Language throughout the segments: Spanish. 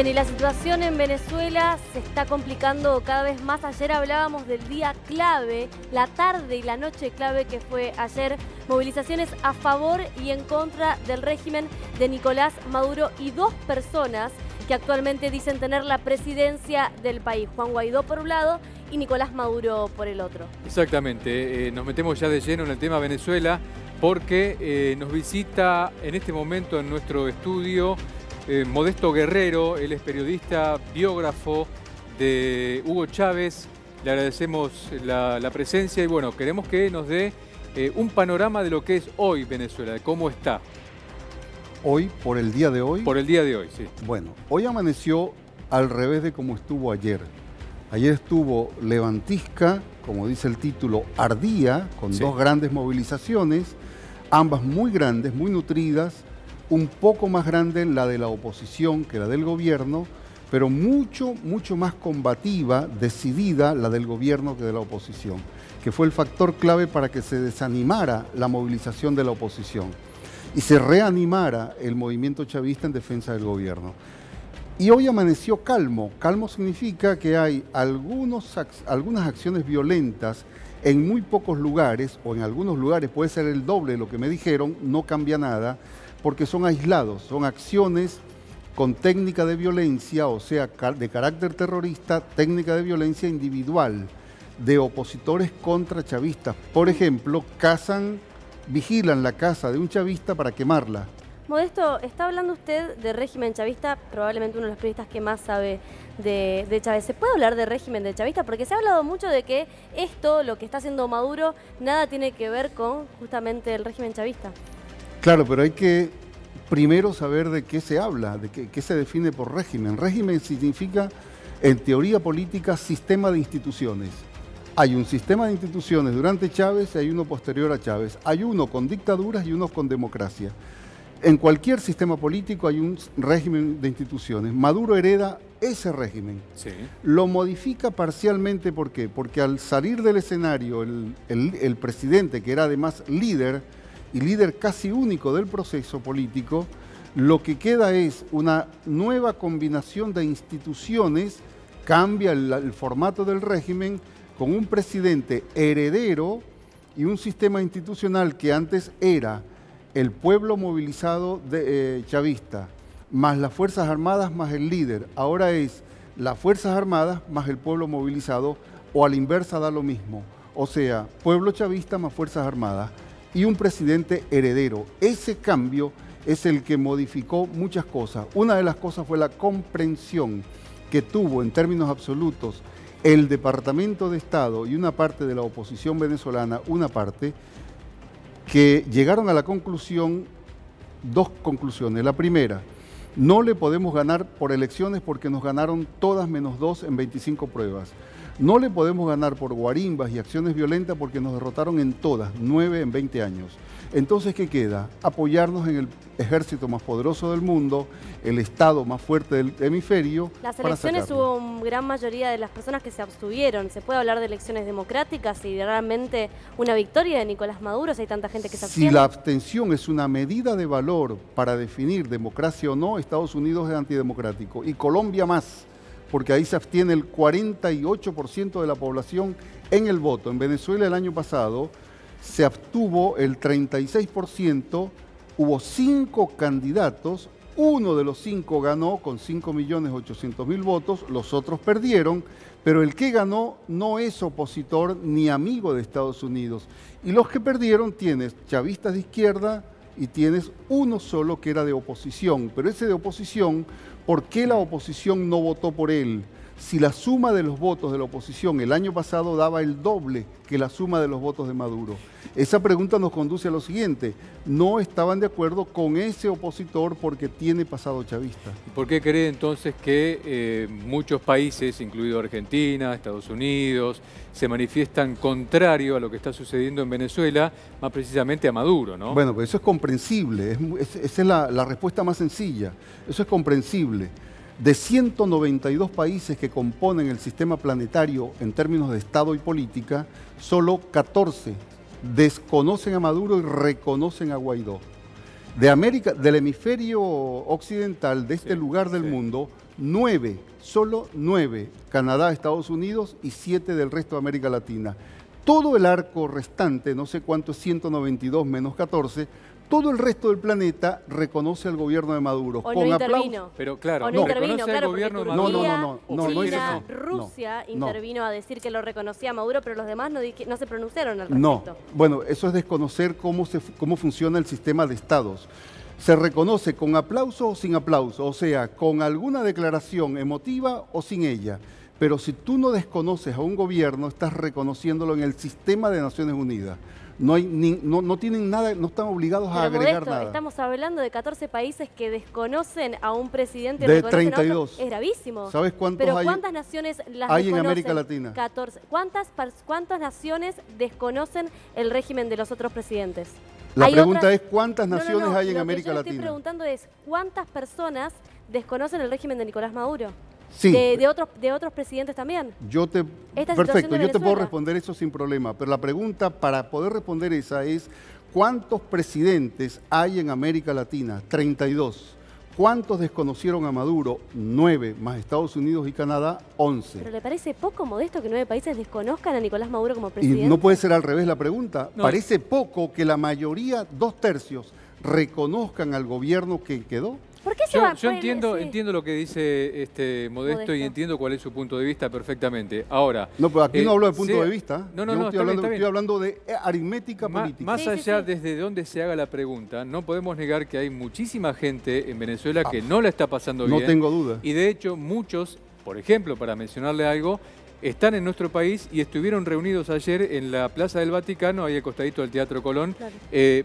Bien, y la situación en Venezuela se está complicando cada vez más. Ayer hablábamos del día clave, la tarde y la noche clave que fue ayer. Movilizaciones a favor y en contra del régimen de Nicolás Maduro y dos personas que actualmente dicen tener la presidencia del país. Juan Guaidó por un lado y Nicolás Maduro por el otro. Exactamente, nos metemos ya de lleno en el tema Venezuela porque nos visita en este momento en nuestro estudio Modesto Guerrero. Él es periodista, biógrafo de Hugo Chávez. Le agradecemos la presencia y bueno, queremos que nos dé un panorama de lo que es hoy Venezuela, de cómo está. Hoy, por el día de hoy. Por el día de hoy, sí. Bueno, hoy amaneció al revés de como estuvo ayer. Ayer estuvo levantisca, como dice el título, ardía, con dos grandes movilizaciones, ambas muy grandes, muy nutridas, un poco más grande la de la oposición que la del gobierno, pero mucho más combativa, decidida la del gobierno que de la oposición, que fue el factor clave para que se desanimara la movilización de la oposición y se reanimara el movimiento chavista en defensa del gobierno. Y hoy amaneció calmo. Calmo significa que hay algunas acciones violentas en muy pocos lugares, o en algunos lugares puede ser el doble de lo que me dijeron, no cambia nada, porque son aislados, son acciones con técnica de violencia, o sea, de carácter terrorista, técnica de violencia individual, de opositores contra chavistas. Por ejemplo, vigilan la casa de un chavista para quemarla. Modesto, está hablando usted de régimen chavista, probablemente uno de los periodistas que más sabe de Chávez. ¿Se puede hablar de régimen de chavista? Porque se ha hablado mucho de que esto, lo que está haciendo Maduro, nada tiene que ver con justamente el régimen chavista. Claro, pero hay que primero saber de qué se habla, de qué se define por régimen. Régimen significa, en teoría política, sistema de instituciones. Hay un sistema de instituciones durante Chávez y hay uno posterior a Chávez. Hay uno con dictaduras y uno con democracia. En cualquier sistema político hay un régimen de instituciones. Maduro hereda ese régimen. Sí. Lo modifica parcialmente, ¿por qué? Porque al salir del escenario el presidente, que era además líder, y líder casi único del proceso político, lo que queda es una nueva combinación de instituciones, cambia el formato del régimen con un presidente heredero y un sistema institucional que antes era el pueblo movilizado chavista, más las Fuerzas Armadas, más el líder. Ahora es las Fuerzas Armadas más el pueblo movilizado, o a la inversa da lo mismo. O sea, pueblo chavista más Fuerzas Armadas y un presidente heredero. Ese cambio es el que modificó muchas cosas. Una de las cosas fue la comprensión que tuvo en términos absolutos el Departamento de Estado y una parte de la oposición venezolana, que llegaron a la conclusión, dos conclusiones. La primera, no le podemos ganar por elecciones porque nos ganaron todas menos 2 en 25 pruebas. No le podemos ganar por guarimbas y acciones violentas porque nos derrotaron en todas, 9 en 20 años. Entonces, ¿qué queda? Apoyarnos en el ejército más poderoso del mundo, el Estado más fuerte del hemisferio. Las elecciones hubo una gran mayoría de las personas que se abstuvieron. ¿Se puede hablar de elecciones democráticas y realmente una victoria de Nicolás Maduro si hay tanta gente que se abstiene? Si la abstención es una medida de valor para definir democracia o no, Estados Unidos es antidemocrático y Colombia más, porque ahí se abstiene el 48% de la población en el voto. En Venezuela el año pasado se abstuvo el 36%, hubo 5 candidatos, uno de los 5 ganó con 5.800.000 votos, los otros perdieron, pero el que ganó no es opositor ni amigo de Estados Unidos. Y los que perdieron tienes chavistas de izquierda y tienes uno solo que era de oposición, pero ese de oposición, ¿por qué la oposición no votó por él? Si la suma de los votos de la oposición el año pasado daba el doble que la suma de los votos de Maduro. Esa pregunta nos conduce a lo siguiente: no estaban de acuerdo con ese opositor porque tiene pasado chavista. ¿Y por qué cree entonces que muchos países, incluido Argentina, Estados Unidos, se manifiestan contrario a lo que está sucediendo en Venezuela, más precisamente a Maduro, ¿no? Bueno, pues eso es comprensible, esa es la respuesta más sencilla, eso es comprensible. De 192 países que componen el sistema planetario en términos de Estado y política, solo 14 desconocen a Maduro y reconocen a Guaidó. Del hemisferio occidental, de este lugar del mundo, 9, solo 9, Canadá, Estados Unidos y 7 del resto de América Latina. Todo el arco restante, no sé cuánto es 192 menos 14, todo el resto del planeta reconoce al gobierno de Maduro. O no intervino. Pero claro, o no intervino, reconoce al gobierno de Maduro. China, Rusia intervino a decir que lo reconocía a Maduro, pero los demás no se pronunciaron al respecto. No, bueno, eso es desconocer cómo funciona el sistema de estados. Se reconoce con aplauso o sin aplauso, o sea, con alguna declaración emotiva o sin ella. Pero si tú no desconoces a un gobierno, estás reconociéndolo en el sistema de Naciones Unidas. No tienen nada, no están obligados a agregar nada. Estamos hablando de 14 países que desconocen a un presidente. De 32. Es gravísimo. ¿Sabes cuántos Pero ¿cuántas naciones las hay desconocen? En América Latina? 14. ¿Cuántas naciones desconocen el régimen de los otros presidentes? La pregunta es ¿cuántas naciones hay en América Latina? Lo que yo estoy preguntando es ¿cuántas personas desconocen el régimen de Nicolás Maduro? Sí. De otros presidentes también. Perfecto, yo te puedo responder eso sin problema, pero la pregunta para poder responder esa es ¿cuántos presidentes hay en América Latina? 32. ¿Cuántos desconocieron a Maduro? 9, más Estados Unidos y Canadá, 11. ¿Pero le parece poco, Modesto, que 9 países desconozcan a Nicolás Maduro como presidente? Y no puede ser al revés la pregunta. No. Parece poco que la mayoría, 2/3, reconozcan al gobierno que quedó. ¿Por qué se va? Yo entiendo lo que dice Modesto y entiendo cuál es su punto de vista perfectamente. Ahora, no, pero aquí no hablo de punto de vista. Estoy hablando de aritmética política. Más allá desde donde se haga la pregunta, no podemos negar que hay muchísima gente en Venezuela que no la está pasando bien. No tengo duda. Y de hecho, muchos, por ejemplo, para mencionarle algo, están en nuestro país y estuvieron reunidos ayer en la Plaza del Vaticano, ahí al costadito del Teatro Colón, claro,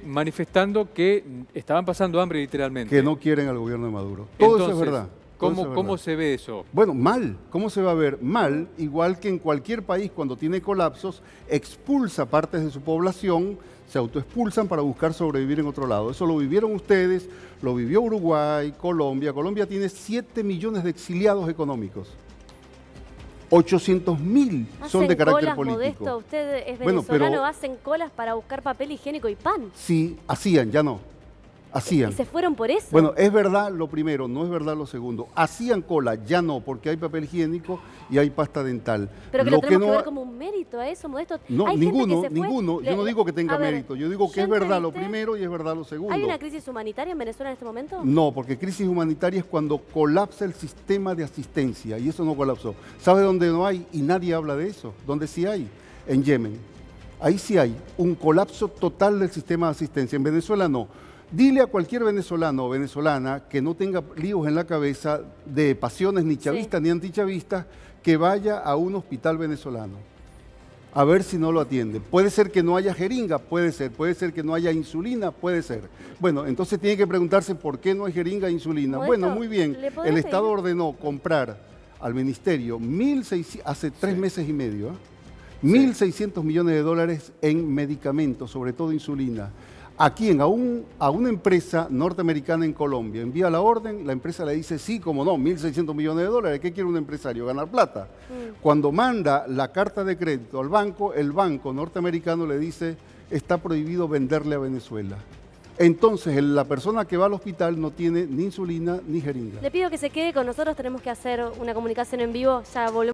manifestando que estaban pasando hambre literalmente. Que no quieren al gobierno de Maduro. Todo eso es verdad. ¿Cómo se ve eso? Bueno, mal. ¿Cómo se va a ver? Mal, igual que en cualquier país cuando tiene colapsos, expulsa partes de su población, se autoexpulsan para buscar sobrevivir en otro lado. Eso lo vivieron ustedes, lo vivió Uruguay, Colombia. Colombia tiene 7 millones de exiliados económicos. 800.000 son de carácter político. Modesto, usted es venezolano, hacen colas para buscar papel higiénico y pan. Sí, hacían, ya no. Hacían. ¿Y se fueron por eso? Bueno, es verdad lo primero, no es verdad lo segundo. Hacían cola, ya no, porque hay papel higiénico y hay pasta dental. Pero que lo tenemos que ver como un mérito a eso, Modesto. No, ninguno. Yo no digo que tenga mérito. Yo digo que es verdad lo primero y es verdad lo segundo. ¿Hay una crisis humanitaria en Venezuela en este momento? No, porque crisis humanitaria es cuando colapsa el sistema de asistencia y eso no colapsó. ¿Sabe dónde no hay? Y nadie habla de eso. ¿Dónde sí hay? En Yemen. Ahí sí hay un colapso total del sistema de asistencia. En Venezuela no. Dile a cualquier venezolano o venezolana que no tenga líos en la cabeza de pasiones ni chavistas ni antichavistas que vaya a un hospital venezolano a ver si no lo atienden. Puede ser que no haya jeringa, puede ser que no haya insulina, puede ser. Bueno, entonces tiene que preguntarse por qué no hay jeringa e insulina. Bueno, muy bien, el Estado ordenó comprar al ministerio hace 3 meses y medio, 1.600 millones de dólares en medicamentos, sobre todo insulina. ¿A quién? A una empresa norteamericana en Colombia. Envía la orden, la empresa le dice, sí, como no, 1.600 millones de dólares. ¿Qué quiere un empresario? Ganar plata. Cuando manda la carta de crédito al banco, el banco norteamericano le dice, está prohibido venderle a Venezuela. Entonces, la persona que va al hospital no tiene ni insulina ni jeringa. Le pido que se quede con nosotros, tenemos que hacer una comunicación en vivo, ya volvemos.